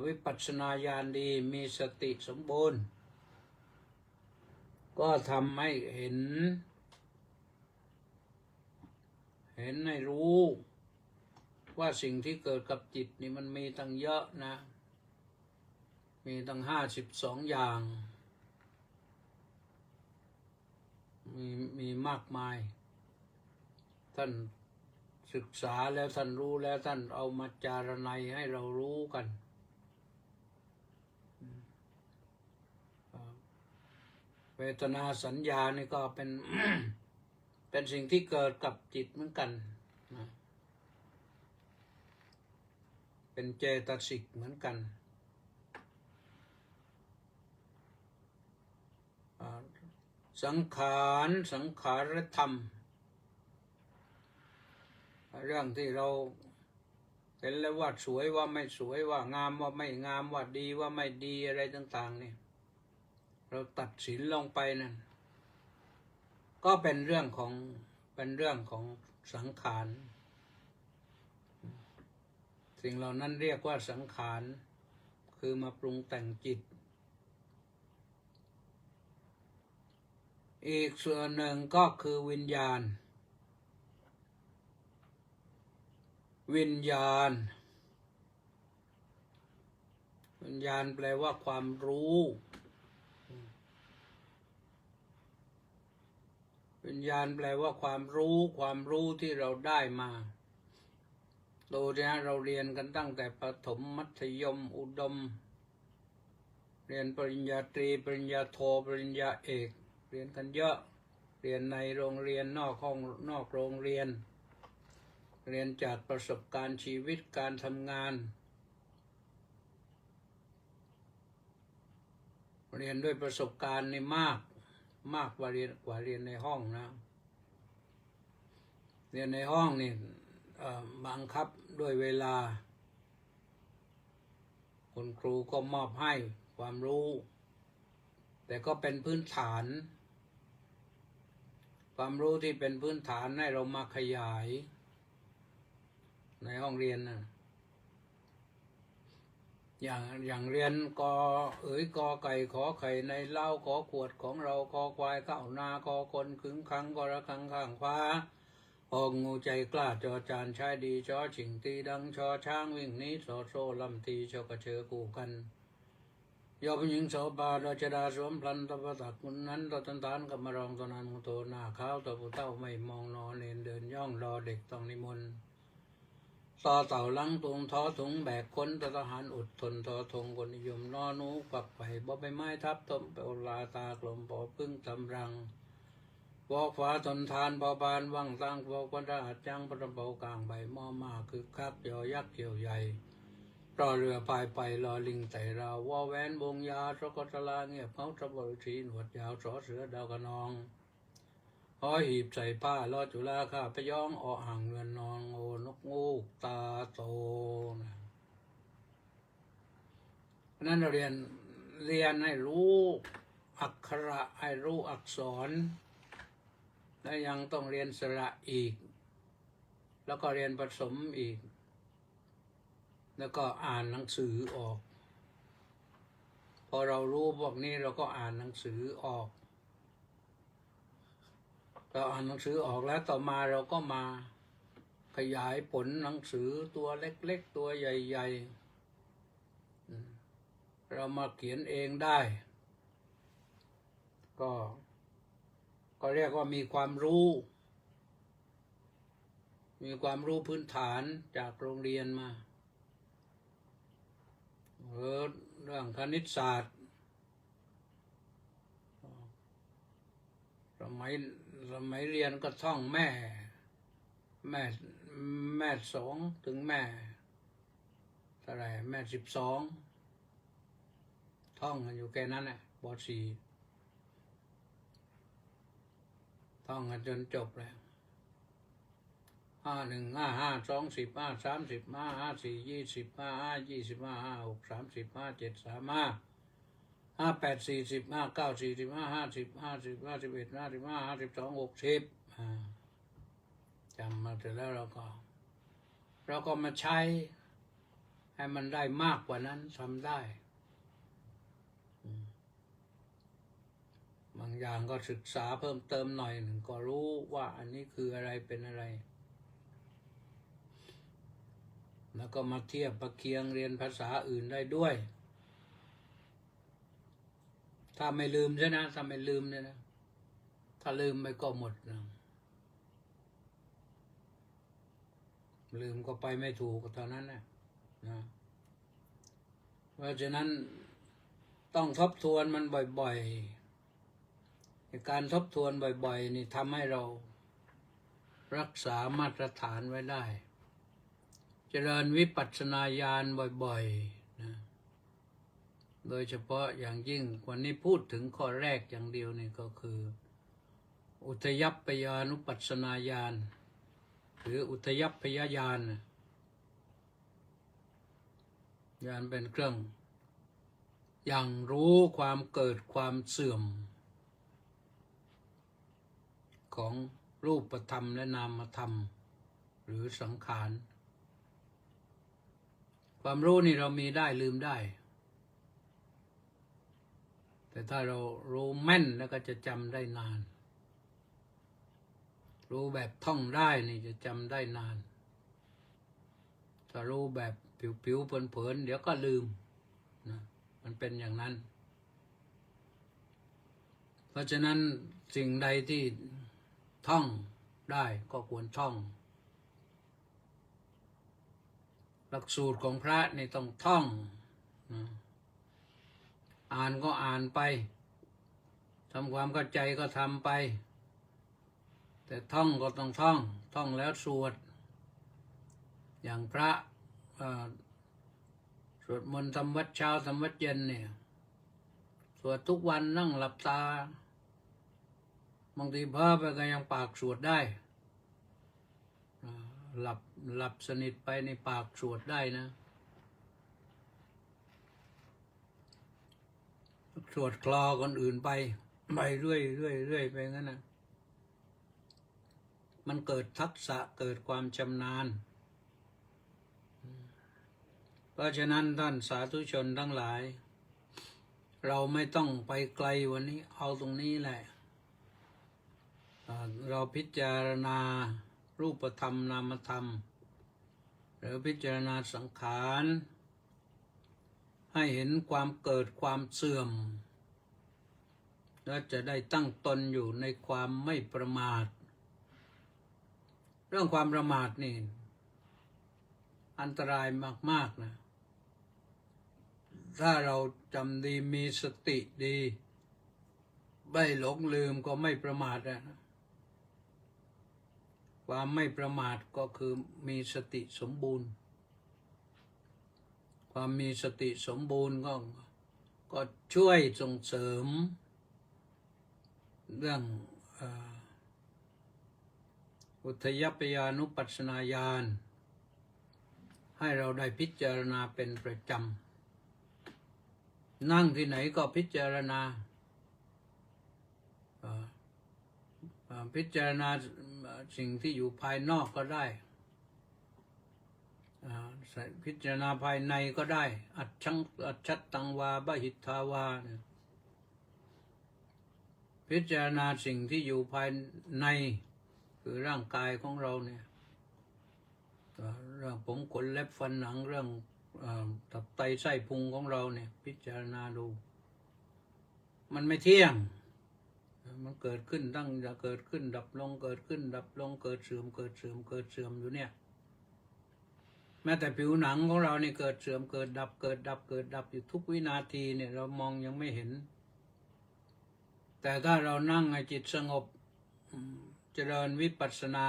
วิปัสสนาญาณดีมีสติสมบูรณ์ก็ทำให้เห็นให้รู้ว่าสิ่งที่เกิดกับจิตนี่มันมีตั้งเยอะนะมีตั้ง52อย่างมีมากมายท่านศึกษาแล้วท่านรู้แล้วท่านเอามาจารณัยให้เรารู้กันเวทนาสัญญานี่ก็เป็น เป็นสิ่งที่เกิดกับจิตเหมือนกันนะเป็นเจตสิกเหมือนกันสังขารธรรมเรื่องที่เราเห็นแล้วว่าสวยว่าไม่สวยว่างามว่าไม่งามว่าดีว่าไม่ดีอะไรต่างๆนี่เราตัดสินลงไปนั่นก็เป็นเรื่องของสังขารสิ่งเหล่านั้นเรียกว่าสังขารคือมาปรุงแต่งจิตอีกส่วนหนึ่งก็คือวิญญาณแปลว่าความรู้วิญญาณแปลว่าความรู้ที่เราได้มาโดยที่เราเรียนกันตั้งแต่ประถมมัธยมอุดมเรียนปริญญาตรีปริญญาโทปริญญาเอกเรียนกันเยอะเรียนในโรงเรียนนอกโรงเรียนเรียนจากประสบการณ์ชีวิตการทำงานเรียนด้วยประสบการณ์นี่มากกว่าเรียนในห้องนะเรียนในห้องนี่บังคับด้วยเวลาคุณครูก็มอบให้ความรู้แต่ก็เป็นพื้นฐานความรู้ที่เป็นพื้นฐานให้เรามาขยายในห้องเรียนนะอย่างเรียนกอไก่ขอไข่ในเล้าขอขวดของเราคอควายข้าวนาคอคนขึงขังกระคังข้างฟ้าออกงูใจกล้าจอจานชายดีชอฉิงตีดังชอช้างวิ่งนี้โซโซลำตีชกระเชอคู่กันยอมยิงโสบาดชดาสวมพลันตะประตักมุนนั้นตะตันตานกับมารองตนันมุโตหน้าขาวตะผู้เต้าไม่มองนอนเนนเดินย่องรอเด็กต้องนิมนต์ต่อเต่าลังตุงท้อถุงแบกคนทหารอดทนทอทงคนนิยมนอนูปักไผ่บ่ใบไม้ทับตมเปลลาตากลมปอพึ่งตำรังบอกฟ้าทนทานเบาบานว่างสร้างบอกวันราจังประเบากลางใบมอมาคือคักยอยักษ์เกี่ยวใหญ่ รอเรือพายไปรอลิงไต่ราวว่าแวนวงยาสกตลาเงียบเขาทบริทีหนวดยาวสอเสือดาวกระนองห้อยหีบใส่ผ้าลอดจุฬาข้าพย้องออกห่างเงินนองโอนกงูกตาโตนะนั่นเราเรียนให้รู้อักขระให้รู้อักษรและยังต้องเรียนสระอีกแล้วก็เรียนผสมอีกแล้วก็อ่านหนังสือออกพอเรารู้พวกนี้เราก็อ่านหนังสือออกเราอ่านหนังสือออกแล้วต่อมาเราก็มาขยายผลหนังสือตัวเล็กๆตัวใหญ่ๆเรามาเขียนเองได้ก็เรียกว่ามีความรู้พื้นฐานจากโรงเรียนมาเรื่องคณิตศาสตร์สมัยเรียนก็ท่องแม่สองถึงแม่เท่าไหร่แม่12ท่องกันอยู่แค่นั้นแหละป.4ท่องกันจนจบแล้ว51 55 20 5 30 5 54 20 55 25 56 30 57 35 58 40 59 45 50 51 55 52 60จำมาเสร็จแล้วเราก็มาใช้ให้มันได้มากกว่านั้นทำได้บางอย่างก็ศึกษาเพิ่มเติมหน่อยหนึ่งก็รู้ว่าอันนี้คืออะไรเป็นอะไรแล้วก็มาเทียบประเคียงเรียนภาษาอื่นได้ด้วยถ้าไม่ลืมใช่นะถ้าไม่ลืมเนี่ยนะถ้าลืมไปก็หมดนะลืมก็ไปไม่ถูกเท่านั้นนะเพราะฉะนั้นต้องทบทวนมันบ่อยๆการทบทวนบ่อยๆนี่ทำให้เรารักษามาตรฐานไว้ได้เจริญวิปัสสนาญาณบ่อยๆนะโดยเฉพาะอย่างยิ่งวันนี้พูดถึงข้อแรกอย่างเดียวนี่ก็คืออุทยัพพยานุปัสสนาญาณหรืออุทยัพพยญาณญาณเป็นเครื่องอย่างรู้ความเกิดความเสื่อมของรูปธรรมและนามธรรมหรือสังขารความรู้นี่เรามีได้ลืมได้แต่ถ้าเรารู้แม่นแล้วก็จะจำได้นานรู้แบบท่องได้นี่จะจำได้นานถ้ารู้แบบผิวๆเผินๆเดี๋ยวก็ลืมนะมันเป็นอย่างนั้นเพราะฉะนั้นสิ่งใดที่ท่องได้ก็ควรท่องหลักสูตรของพระนี่ต้องท่องอ่านก็อ่านไปทำความเข้าใจก็ทำไปแต่ท่องก็ต้องท่องแล้วสวดอย่างพระสวดมนต์ทำวัดเช้าทำวัดเย็นเนี่ยสวดทุกวันนั่งหลับตาบางทีเพ้อไปก็ยังปากสวดได้หลับสนิทไปในปากสวดได้นะสวดคลอคนอื่นไปเรื่อยไปงั้นนะมันเกิดทักษะเกิดความชำนาญเพราะฉะนั้นท่านสาธุชนทั้งหลายเราไม่ต้องไปไกลวันนี้เอาตรงนี้แหละเราพิจารณารูปธรรมนามธรรมหรือพิจารณาสังขารให้เห็นความเกิดความเสื่อมและจะได้ตั้งตนอยู่ในความไม่ประมาทเรื่องความประมาทนี่อันตรายมากๆนะถ้าเราจำดีมีสติดีไม่หลงลืมก็ไม่ประมาทนะความไม่ประมาทก็คือมีสติสมบูรณ์ ความมีสติสมบูรณ์ก็ช่วยส่งเสริมเรื่องอุทยพยานุปัสสนาญาณให้เราได้พิจารณาเป็นประจำนั่งที่ไหนก็พิจารณาพิจารณาสิ่งที่อยู่ภายนอกก็ได้พิจารณาภายในก็ได้อัจฉัตตังวาบหิทธาวาพิจารณาสิ่งที่อยู่ภายในคือร่างกายของเราเนี่ยเรื่องผมขนเล็บฟันหนังเรื่องตับไตไส้พุงของเราเนี่ยพิจารณาดูมันไม่เที่ยงมันเกิดขึ้นตั้งจะเกิดขึ้นดับลงเกิดขึ้นดับลงเกิดเสื่อมเกิดเสื่อมเกิดเสื่อมอยู่เนี่ยแม้แต่ผิวหนังของเรานี่เกิดเสื่อมเกิดดับเกิดดับเกิดดับอยู่ทุกวินาทีเนี่ยเรามองยังไม่เห็นแต่ถ้าเรานั่งให้จิตสงบเจริญวิปัสสนา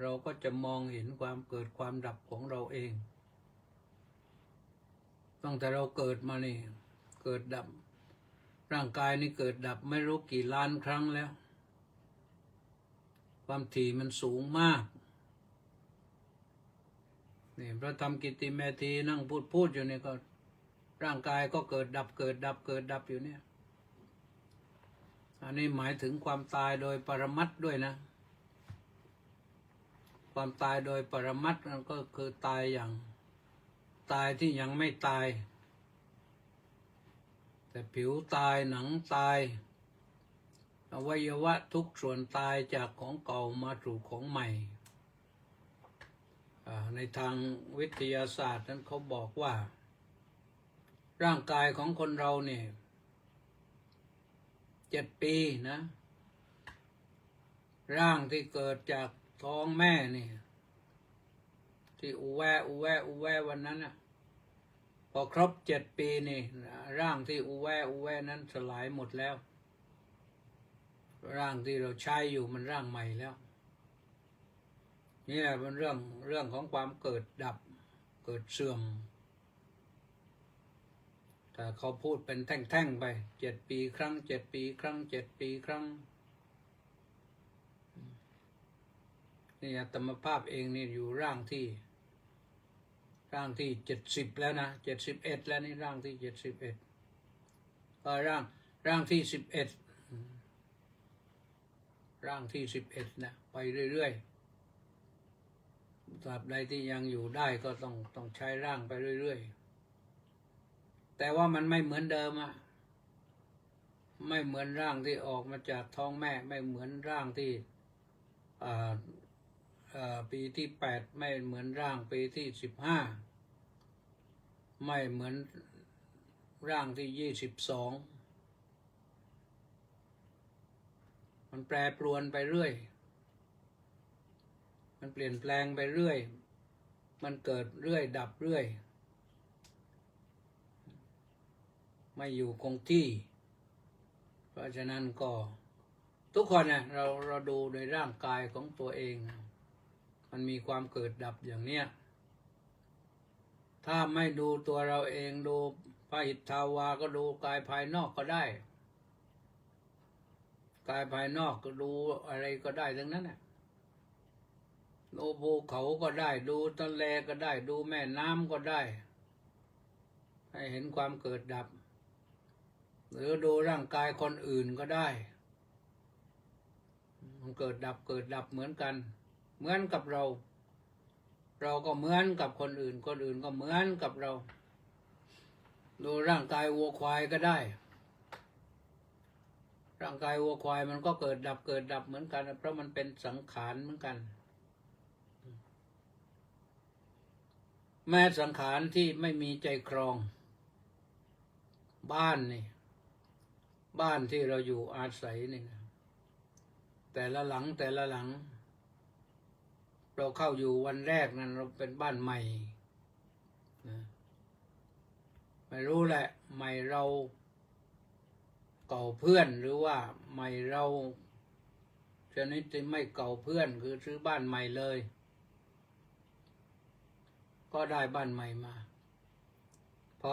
เราก็จะมองเห็นความเกิดความดับของเราเองตั้งแต่เราเกิดมานี่เกิดดับร่างกายนี่เกิดดับไม่รู้กี่ล้านครั้งแล้วความถี่มันสูงมากนี่พระธรรมกิตติเมธีนั่งพูดอยู่นี่ก็ร่างกายก็เกิดดับเกิดดับเกิดดับอยู่เนี่ยอันนี้หมายถึงความตายโดยปรมัตถ์ด้วยนะความตายโดยปรมัตถ์นั่นก็คือตายอย่างตายที่ยังไม่ตายแต่ผิวตายหนังตายอวัยวะทุกส่วนตายจากของเก่ามาสู่ของใหม่ในทางวิทยาศาสตร์นั้นเขาบอกว่าร่างกายของคนเราเนี่ย7 ปีนะร่างที่เกิดจากท้องแม่นี่ที่อูแววันนั้นน่ะพอครบ7 ปีนี่ร่างที่อูแวนั้นสลายหมดแล้วร่างที่เราใช้อยู่มันร่างใหม่แล้วนี่เป็นเรื่องของความเกิดดับเกิดเสื่อมแต่เขาพูดเป็นแท่งๆไป7 ปีครั้ง7 ปีครั้ง7 ปีครั้งนี่อาตมาภาพเองนี่อยู่ร่างที่70แล้วนะ71แล้วนี่ร่างที่71ก็ร่างที่11ร่างที่11นะไปเรื่อยๆตราบใดที่ยังอยู่ได้ก็ต้องใช้ร่างไปเรื่อยๆแต่ว่ามันไม่เหมือนเดิมอะไม่เหมือนร่างที่ออกมาจากท้องแม่ไม่เหมือนร่างที่ปีที่8ไม่เหมือนร่างปีที่15ไม่เหมือนร่างที่22มันแปรปรวนไปเรื่อยมันเปลี่ยนแปลงไปเรื่อยมันเกิดเรื่อยดับเรื่อยไม่อยู่คงที่เพราะฉะนั้นก็ทุกคนเนี่ยเราดูในร่างกายของตัวเองมันมีความเกิดดับอย่างเนี้ยถ้าไม่ดูตัวเราเองดูพระหิทธาวาก็ดูกายภายนอกก็ได้กายภายนอกก็ดูอะไรก็ได้ทั้งนั้นน่ะดูภูเขาก็ได้ดูทะเลก็ได้ดูแม่น้ำก็ได้ให้เห็นความเกิดดับหรือดูร่างกายคนอื่นก็ได้มันเกิดดับเหมือนกันเหมือนกับเราก็เหมือนกับคนอื่นก็เหมือนกับเราดูร่างกายวัวควายก็ได้ร่างกายวัวควายมันก็เกิดดับเหมือนกันเพราะมันเป็นสังขารเหมือนกันแม้สังขารที่ไม่มีใจครองบ้านที่เราอยู่อาศัยนี่แต่ละหลังเราเข้าอยู่วันแรกนั้นเราเป็นบ้านใหม่ไม่รู้แหละใหม่เราเก่าเพื่อนหรือว่าใหม่เราชนิดที่ไม่เก่าเพื่อนคือซื้อบ้านใหม่เลยก็ได้บ้านใหม่มา พ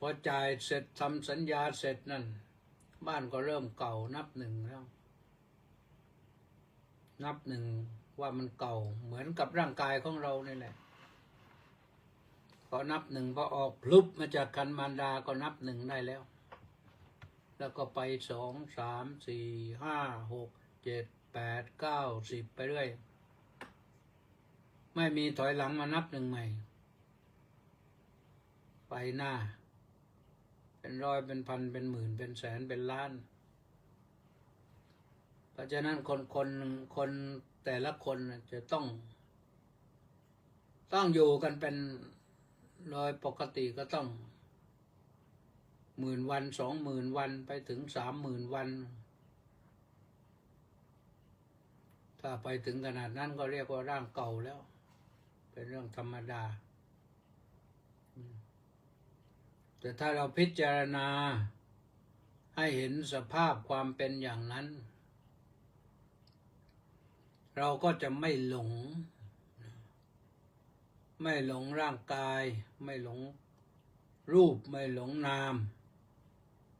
อจ่ายเสร็จทำสัญญาเสร็จนั่นบ้านก็เริ่มเก่านับหนึ่งแล้ว นับหนึ่งว่ามันเก่าเหมือนกับร่างกายของเรานี่แหละพอนับหนึ่งพอออกพลุบมาจากคันมารดาก็นับหนึ่งได้แล้ว แล้วก็ไปสองสามสี่ห้าหกเจ็ดแปดเก้าสิบไปเรื่อยไม่มีถอยหลังมานับหนึ่งใหม่ไปหน้าเป็นร้อยเป็นพันเป็นหมื่นเป็นแสนเป็นล้านเพราะฉะนั้นคนแต่ละคนจะต้องอยู่กันเป็นโดยปกติก็ต้อง10,000 วัน20,000 วันไปถึง30,000 วันถ้าไปถึงขนาดนั้นก็เรียกว่าร่างเก่าแล้วเป็นเรื่องธรรมดาแต่ถ้าเราพิจารณาให้เห็นสภาพความเป็นอย่างนั้นเราก็จะไม่หลงร่างกายไม่หลงรูปไม่หลงนาม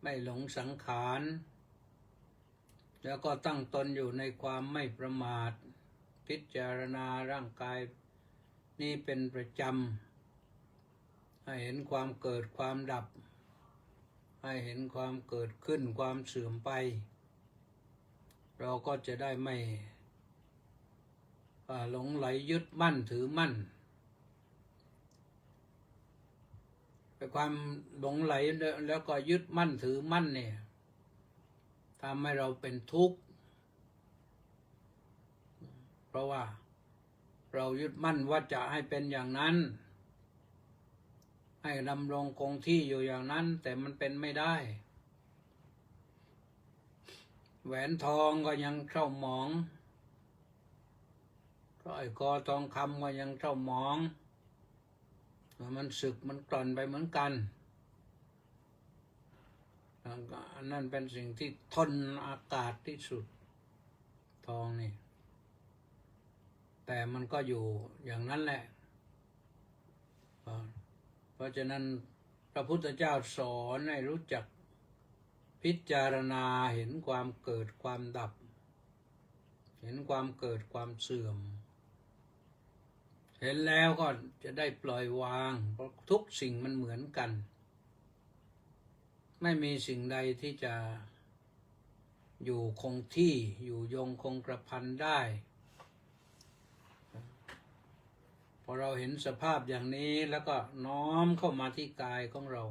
ไม่หลงสังขารแล้วก็ตั้งตนอยู่ในความไม่ประมาทพิจารณาร่างกายนี้เป็นประจำให้เห็นความเกิดความดับให้เห็นความเกิดขึ้นความเสื่อมไปเราก็จะได้ไม่หลงไหลยึดมั่นถือมั่นความหลงไหลแล้วก็ยึดมั่นถือมั่นเนี่ยทำให้เราเป็นทุกข์เพราะว่าเรายึดมั่นว่าจะให้เป็นอย่างนั้นให้ดำรงคงที่อยู่อย่างนั้นแต่มันเป็นไม่ได้แหวนทองก็ยังเศร้าหมองสร้อยคอทองคำก็ยังเศร้าหมองมันสึกมันกร่อนไปเหมือนกันอันนั้นเป็นสิ่งที่ทนอากาศที่สุดทองนี่แต่มันก็อยู่อย่างนั้นแหละเพราะฉะนั้นพระพุทธเจ้าสอนให้รู้จักพิจารณาเห็นความเกิดความดับเห็นความเกิดความเสื่อมเห็นแล้วก็จะได้ปล่อยวางเพราะทุกสิ่งมันเหมือนกันไม่มีสิ่งใดที่จะอยู่คงที่อยู่ยงคงกระพันได้พอเราเห็นสภาพอย่างนี้แล้วก็น้อมเข้ามาที่กายของเรา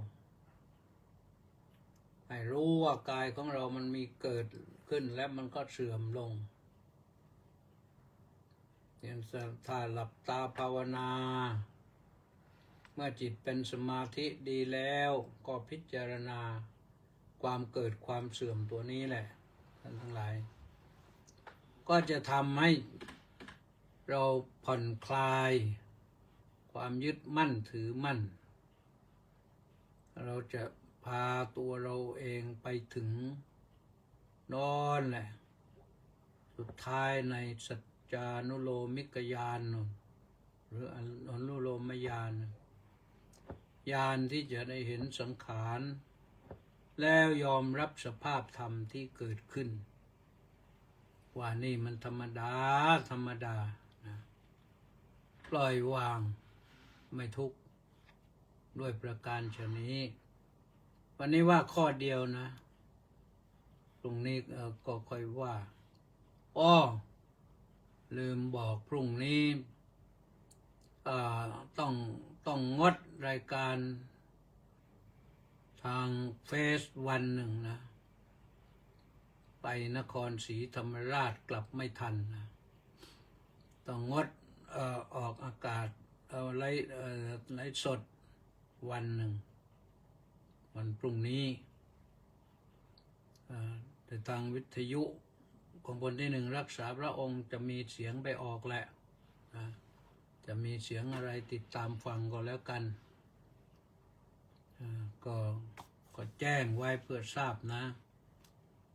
ให้รู้ว่ากายของเรามันมีเกิดขึ้นและมันก็เสื่อมลงถ้าหลับตาภาวนาเมื่อจิตเป็นสมาธิดีแล้วก็พิจารณาความเกิดความเสื่อมตัวนี้แหละท่านทั้งหลายก็จะทำให้เราผ่อนคลายความยึดมั่นถือมั่นเราจะพาตัวเราเองไปถึงนอนแหละสุดท้ายในสัจจานุโลมิกญาณหรืออนุโลมญาณญาณที่จะได้เห็นสังขารแล้วยอมรับสภาพธรรมที่เกิดขึ้นว่านี่มันธรรมดานะปล่อยวางไม่ทุกข์ด้วยประการฉะนี้วันนี้ว่าข้อเดียวนะตรงนี้ก็ค่อยว่าลืมบอกพรุ่งนี้ต้องงดรายการทางเฟซวันหนึ่งนะไปนครศรีธรรมราชกลับไม่ทันนะต้องงดออกอากาศไลฟ์สดวันหนึ่งวันพรุ่งนี้แต่ทางวิทยุของคนที่1รักษาพระองค์จะมีเสียงไปออกแหละจะมีเสียงอะไรติดตามฟังก็แล้วกันก็แจ้งไว้เพื่อทราบนะ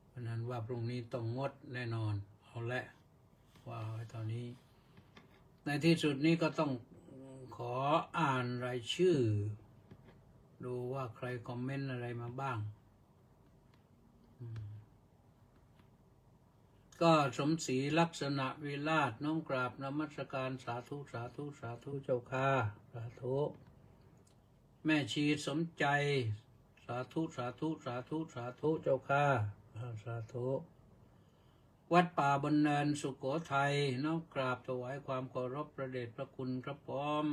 เพราะนั้นว่าพรุ่งนี้ต้องงดแน่นอนเอาละว่าไว้ตอนนี้ในที่สุดนี้ก็ต้อง ขออ่านรายชื่อ ดูว่าใครคอมเมนต์อะไรมาบ้างก็สมศรีลักษณะวิราชน้อมกราบนมัสการสาธุสาธุสาธุเจ้าค่ะสาธุแม่ชีสมใจสาธุสาธุสาธุสาธุเจ้าค่ะสาธุวัดป่าบนเนินสุโขทัยน้อมกราบถวายความเคารพพระเดชพระคุณครับผม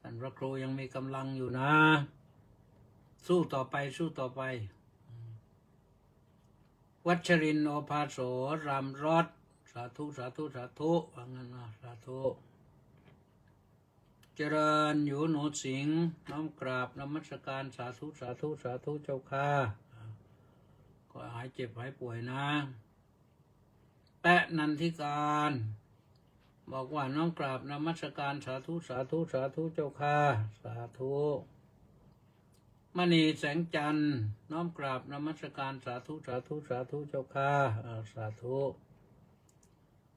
ท่านพระครูยังมีกำลังอยู่นะสู้ต่อไปสู้ต่อไปวัชรินทร์โอภาโสรามรอดสาธุสาธุสาธุว่างั้นนะสาธุเจริญอยู่หนูสิงห์น้อมกราบนมัสการสาธุสาธุสาธุเจ้าค่ะก็หายเจ็บหายป่วยนะแปะนันทิการบอกว่าน้อมกราบนมัสการสาธุสาธุสาธุเจ้าค่ะสาธุมณีแสงจันทร์น้อมกราบนมัสการสาธุสาธุสาธุเจ้าค่ะสาธุ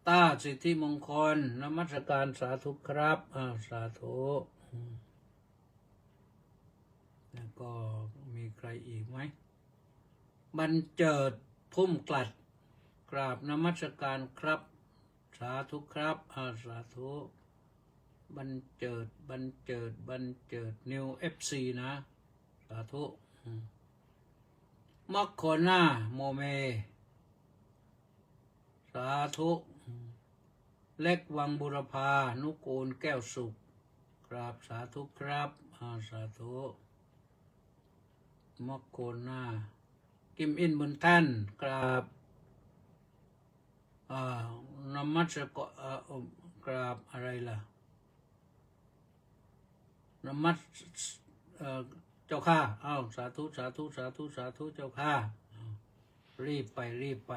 ต้าสิทธิมงคลนมัสการสาธุครับสาธุแล้วก็มีใครอีกไหมบรรเจิดพุ่มกลัดกราบนมัสการครับสาธุครับสาธุบรรเจิดบรรเจิดบรรเจิดนิวFCนะสาธุมัคโคนาโมเมสาธุเล็กวังบุรพานุกูลแก้วสุขกราบสาธุครับสาธุมัคโคนากิมอินบุญท่านกราบนมัสการกราบอะไรล่ะนมัสเจ้าค่ะสาธุสาธุสาธุสาธุเจ้าค่ะรีบไป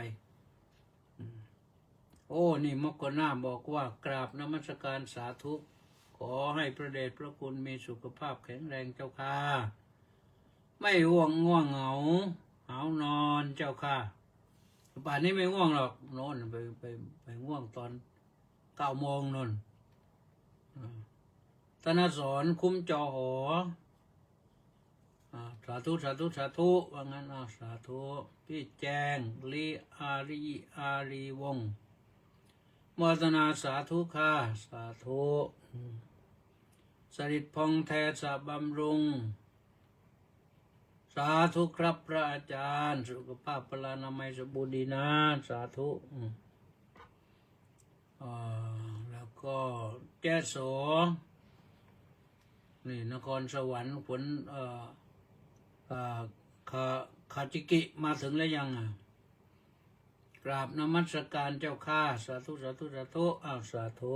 โอ้นี่มกนาบอกว่ากราบนมัสการสาธุขอให้พระเดชพระคุณมีสุขภาพแข็งแรงเจ้าค่ะไม่ง่วงเหงาหาวนอนเจ้าค่ะป่านนี้ไม่ง่วงหรอกโน่นไปง่วงตอน9 โมงนนธนสรคุ้มจอหอสาธุสาธุสาธุว่างั้นสาธุพี่แจงลีอารีวงศ์มรณนาสาธุค่ะสาธุสริตพงษ์แทสะบำรุงสาธุครับพระอาจารย์สุขภาพพลานามัยสมบูรณ์ดีนะสาธุแล้วก็แก้โสนี่นครสวรรค์ผลคาจิกิมาถึงแล้วยังกราบนมัสการเจ้าข้าสาธุสาธุสาธุสาธุ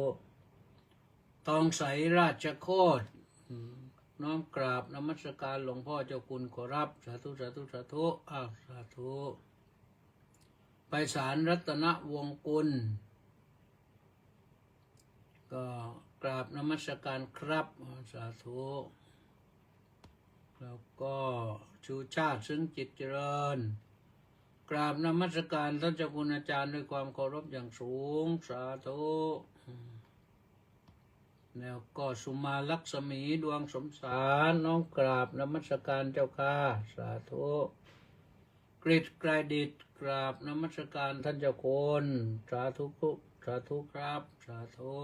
ทองใสราชโคตรน้อมกราบนมัสการหลวงพ่อเจ้าคุณขอรับสาธุสาธุสาธุสาธุไปศาลรัตนวงศ์กุลก็กราบนมัสการครับสาธุแล้วก็ชูชาติซึ่งจิตเจริญกราบนมัสการท่านเจ้าคุณอาจารย์ด้วยความเคารพอย่างสูงสาธุแล้วก็สุมาลักษมีดวงสมสารน้องกราบนมัสการเจ้าค่ะสาธุกฤษไกรดิษกราบนมัสการท่านเจ้าคุณสาธุสาธุครับสาธุ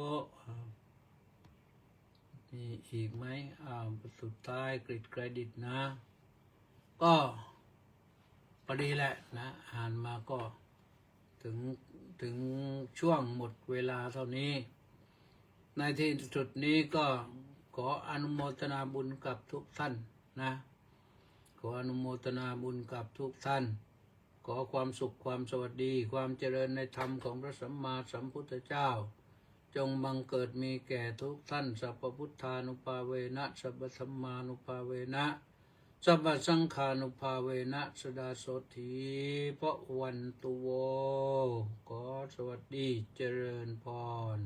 มีอีกไหมสุดท้ายกฤษไกรดิษนะก็พอดีแหละนะอ่านมาก็ถึงช่วงหมดเวลาเท่านี้ในที่สุดนี้ก็ขออนุโมทนาบุญกับทุกท่านนะขออนุโมทนาบุญกับทุกท่านขอความสุขความสวัสดีความเจริญในธรรมของพระสัมมาสัมพุทธเจ้าจงบังเกิดมีแก่ทุกท่านสัพพพุทธานุภาเวนะสัพพธัมมานุภาเวนะสัพพสังฆานุภาเวนะสดาโสถีพระวันตุโวขอสวัสดีเจริญพร